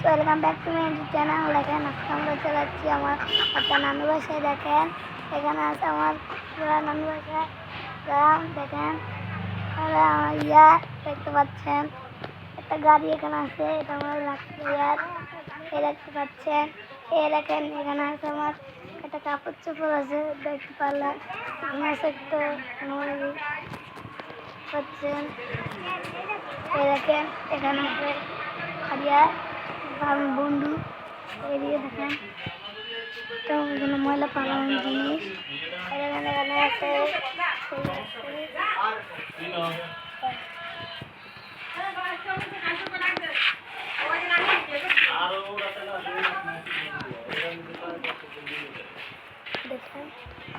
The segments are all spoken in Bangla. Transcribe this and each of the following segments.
Welcome back to my channel. দেখেন আজকে আমরা চালাচ্ছি আমার একটা নানু বাসায়। দেখেন এখানে আছে আমার পুরা নানু বাসায় গ্রাম। দেখেন ইয়া দেখতে পাচ্ছেন একটা গাড়ি এখানে আছে, এটা আমার ইয়ার এ দেখতে পাচ্ছেন। এ দেখেন এখানে আছে আমার একটা কাপড় চোপড় আছে দেখতে পারলেন। এখানে আছে একটা পাচ্ছেন। এ দেখেন এখানে আছে আমার বন্ধু এদিকে দেখেন এখানে ময়লা পালানোর জিনিস এখানে এখানে আছে। দেখেন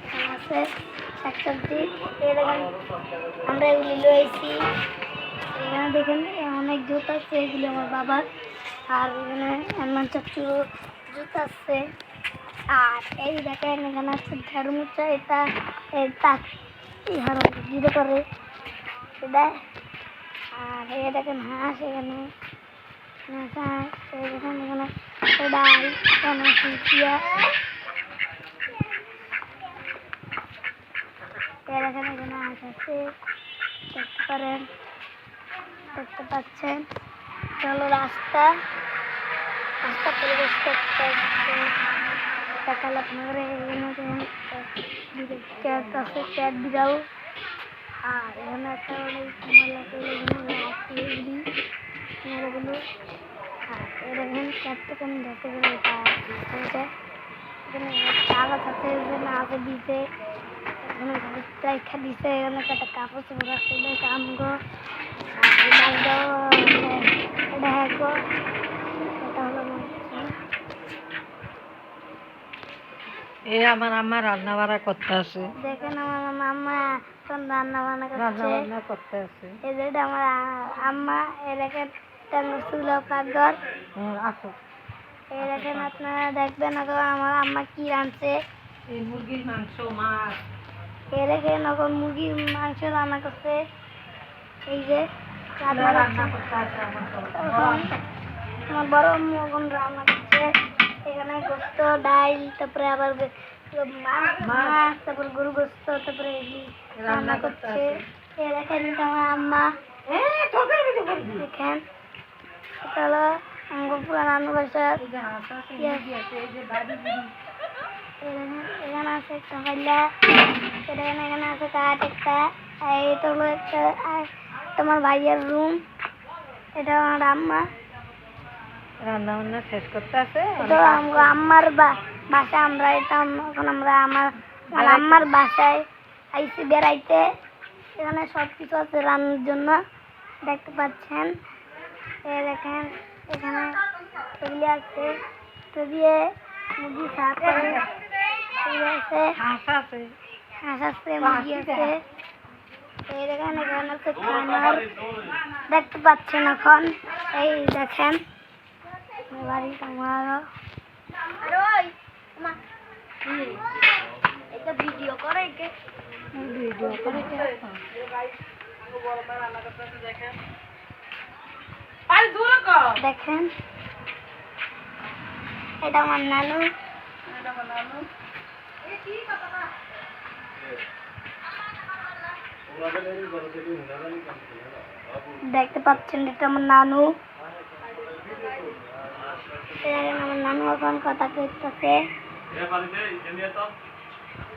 এখানে আছে শাকসবজি। দেখেন আমরা এগুলি লয়েছি। এখানে দেখেন অনেক জুতো আছে, এগুলো আমার বাবার। আর এখানে আমার চাচুর জুতো আছে। আর এই দেখেন এখানে আছে ঝাড়ু মুচা, এটা জিরো করে এটা। আর এই দেখেন হাঁস, এখানে হাঁস দেখেন এখানে ডাল এখানে পিয়া দেখেন এখানে হাঁস আছে দেখতে পারেন, দেখতে পাচ্ছেন। চলো রাস্তা পরিবেশ করতে দেখাল আপনারা। আছে ক্যাট বিড়াল। আর এখানে একটা অনেক মেলাগুলো। আর এরকম ক্যাটটা কেন দেখতে গেলে এখানে কাগজ আছে, এখানে আছে দিতে, এখানে রেখা দিছে, এখানে একটা কাপড় চোপড় আছে আমগো। এটা হ্যাগো, এটা হলো আমার আম্মা রান্না বান্না করতে আছে। দেখেন আমার আম্মা এখন রান্না বান্না করতে আছে। এই যে এটা আমার আম্মা। এই দেখেন চুলো পাকঘর। আসো এই দেখেন আপনারা দেখবেন এখন আমার আম্মা কি রাঁধছে। এই মুরগির মাংস, মাছ। এই দেখেন এখন মুরগির মাংস রান্না করছে। এই যে রান্না করতে আছে আমার বড় আম্মু এখন রান্না করছে। এখানে গোস্ত ডাল, তারপরে আবার মাছ, তারপরে গরু গোস্ত, তারপরে রান্না করছে। এই দেখেন এটা আমার আম্মা। দেখেন এটা হলো আমার পুরা নানু বাসার। এখানে আছে একটা হইলা, এখানে আছে কাঠ একটা। এটা হলো একটা তোমার ভাইয়ের রুম। এটা আমার আম্মা রান্না বান্না শেষ করতে আছে। আম্মার বাসায় আমরা এটা এখন আমরা আমার আম্মার বাসায় আইসি বেড়াইতে। এখানে সব কিছু আছে রান্নার জন্য দেখতে পাচ্ছেন। দেখেন এখানে এগুলি আছে, তো দিয়ে মুরগি সাথে আছে, হাঁস আছে, মুরগি আছে। এই দেখেন এখানে আছে খানার দেখতে পাচ্ছেন এখন। এই দেখেন বাড়ি আমারও এটা ভিডিও করে দেখেন এটা আমার নানু। দেখতে পাচ্ছেন এটা আমার নানু। আমার নানু এখন কথা কইতেছে।